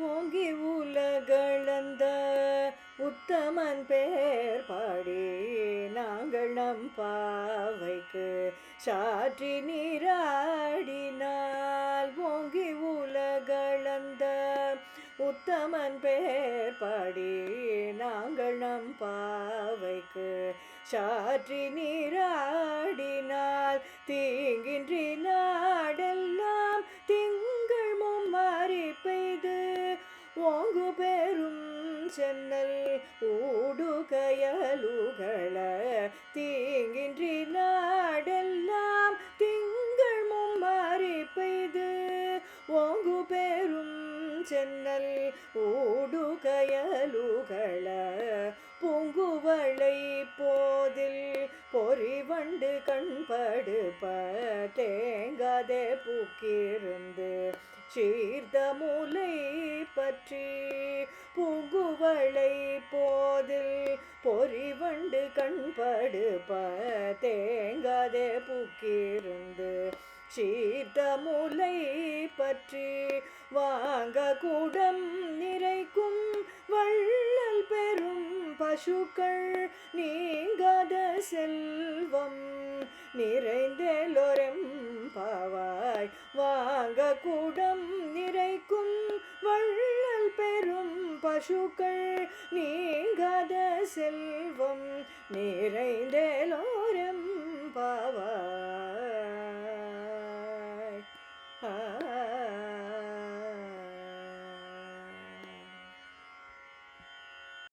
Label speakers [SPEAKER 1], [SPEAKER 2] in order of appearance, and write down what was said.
[SPEAKER 1] ஓங்கி உலகளந்த உத்தமன் பேர் பாடி நாங்கள் நம் பாவைக்கு சாற்றி நீராடினால். ஓங்கி உலகளந்த உத்தமன் பேர் பாடி நாங்கள் நம் பாவைக்கு சாற்றி நீராடினால். தீங்கின்றி நாடெல்லாம் திங்கள் மும்மாறி பெய்து ஓங்கு பெரும் சென்னல் ஊடுகயலுகள. தீங்கின்றி நாடெல்லாம் திங்கள் மும்மாறி பெய்து ஓங்கு பெரும் சென்னல் ஊடுகயலுகள. பூங்குவளை போதில் பொறிவண்டு கண்படுப்ப தேங்காதே பூக்கிருந்து சீர்த்த முலை பற்றி. பூங்குவளை போதில் பொறிவண்டு கண்படுப்ப தேங்காதே பூக்கிருந்து சீர்த்த முலை பற்றி. வாங்க கூடம் நிறைக்கும் வள்ளல் பெரும் பசுக்கள் நீங்காத செல்வம் நிறைந்தெல்லோரெம் பாவாய். வாங்க கூடம் நிறைக்கும் வள்ளல் பெரும் பசுக்கள் நீங்காத செல்வம் நிறைந்தெல்லோ